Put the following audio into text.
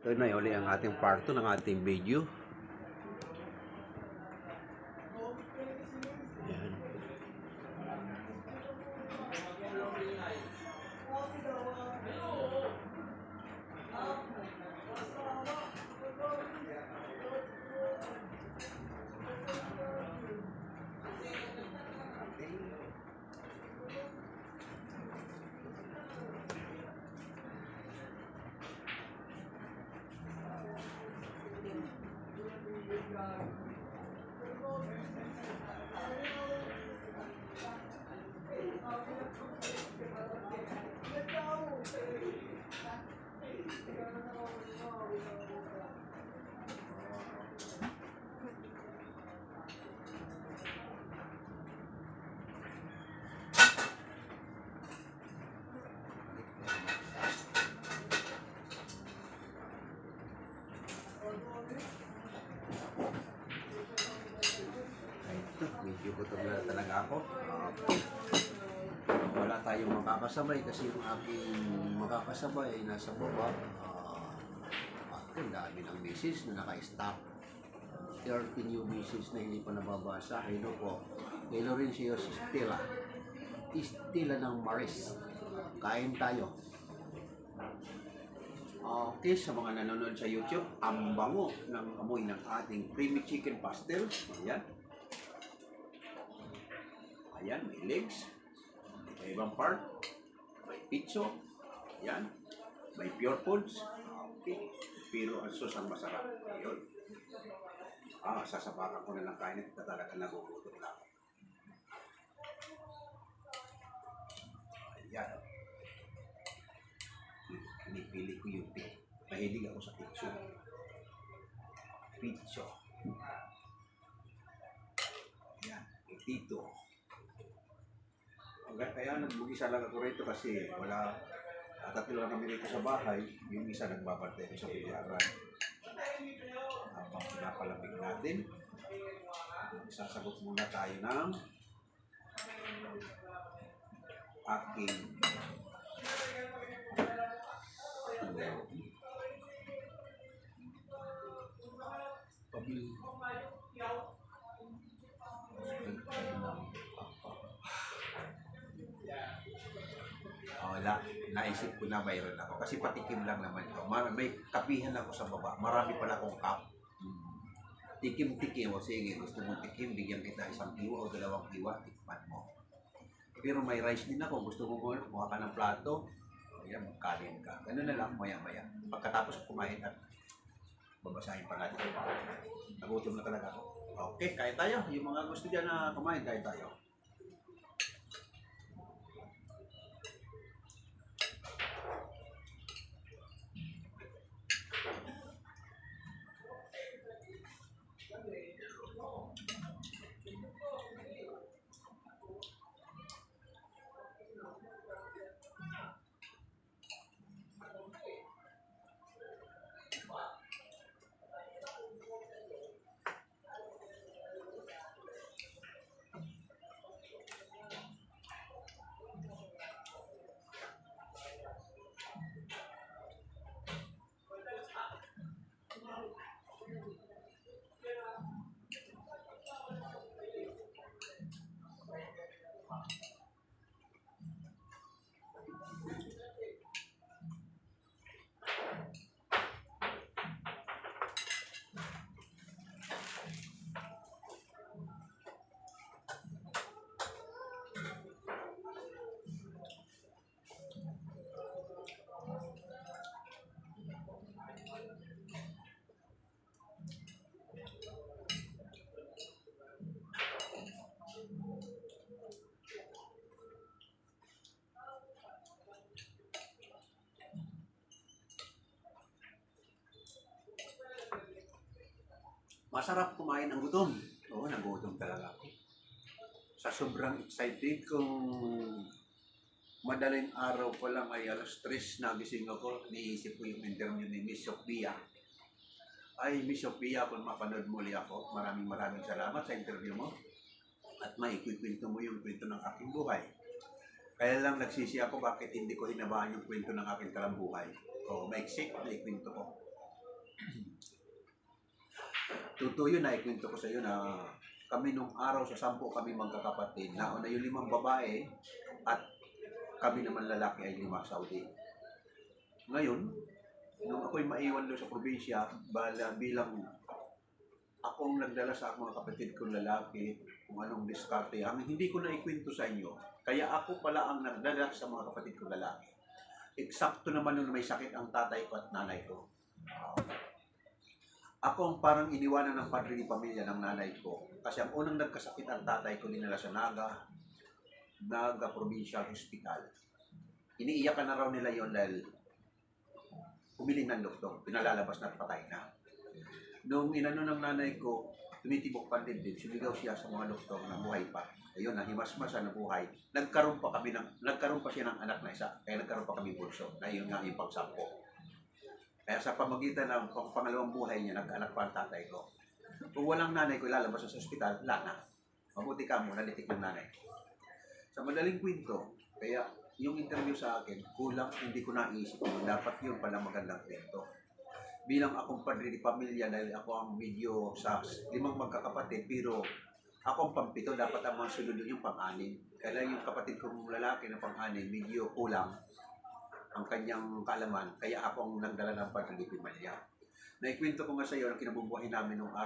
Ito na uli ang ating part 2 ng ating video. Yan. Medyo gutom na talaga ako. Wala tayong makakasabay kasi yung aking makakasabay ay nasa baba. Ang dami ng misis na naka-stop. 30 new misis na hindi pa nababasa. Hello po. Hello rin siya si Stella. Stella ng Maris. Kain tayo. Okay, sa mga nanonood sa YouTube, ang bango ng amoy ng ating creamy chicken pastel. Ayan. Ayan, may legs. May ibang part. May pizzo. Ayan. May pure foods. Okay. Pero ang sauce ang masarap. Ayun. Sasabakan ko na lang kain at talaga nagugutom na ako. Ayan. Pinipili ko yung pizzo. Mahilig ako sa pizzo. Pizzo. Ayan. Itito. Kaya nagbugisa lang ako rito kasi wala, tatlo lang kami rito sa bahay, yung isa nagbabantay sa bilyaran. Habang pinapalamig natin, sasagot muna tayo ng aking pabili. Wala, naisip ko na mayroon ako kasi patikim lang naman ito. May kapihan ako sa baba, marami pala akong cup. Tikim-tikim o sige, gusto mong tikim, bigyan kita isang kiwa o 2 kiwa, tikman mo. Pero may rice din ako, gusto mo kuha ka ng plato, ayan, magkalin ka. Ganun na lang, maya-maya. Pagkatapos kumain at babasahin pa natin ito. Nagutom na talaga ako. Okay, kain tayo. Yung mga gusto dyan na kumain, kain tayo. Masarap kumain ng gutom. Oo, nagutom talaga ako. Sa sobrang excited kung madaling araw pa lang ay alas 3 nagising ako, niisip ko yung interview ni Miss Sophia. Ay, Miss Sophia, kung mapanood muli ako, maraming salamat sa interview mo. At maikwento mo yung kwento ng aking buhay. Kaya lang nagsisi ako bakit hindi ko hinabaan yung kwento ng aking talang buhay. O, maiksik, naikwento ko. Totoo yun, naikwento ko sa iyo na kami nung araw sa 10 kami magkakapatid. Nauna yung 5 babae at kami naman lalaki ay 5 Saudi. Ngayon, nung ako'y maiwan doon sa probinsya, bilang akong nagdala sa mga kapatid kong lalaki, kung anong diskarte, ang hindi ko na ikwento sa inyo, kaya ako pala ang nagdala sa mga kapatid kong lalaki. Eksakto naman nung may sakit ang tatay ko at nanay ko. Ako ang parang iniwanan ng padre ni pamilya ng nanay ko. Kasi ang unang nagkasakit ang tatay ko, dinala sa Naga Provincial Hospital. Iniiyakan na raw nila yon dahil humiling ng doktor, pinalalabas na at patay na. Nung inano ng nanay ko, tumitibok pa din, sumigaw siya sa mga doktor na buhay pa. Ayun, nahimasmasa na buhay. Nagkaroon pa siya ng anak na isa, kaya nagkaroon pa kami bunso, na yun nga yung pagsampo. Kaya sa pamagitan ng pangalawang buhay niya, nag-anak pa ang tatay ko. Kung walang nanay ko ilalabas sa ospital, wala na. Mabuti ka mo, nalitik ng nanay ko. Sa madaling kwento, kaya yung interview sa akin, kulang, hindi ko naisip yun. Dapat yun pala magandang kwento. Bilang akong padre di pamilya, dahil ako ang medyo sa 5 magkakapatid, pero ako ang pampito, dapat ang mga sunod yung pang-anim. Kaya yung kapatid kong lalaki na pang-anim, medyo kulang ang kanyang kaalaman, kaya ako ang nagdala ng padre di pamilya. Naikwento ko nga sa iyo ang kinabubuhay namin nung araw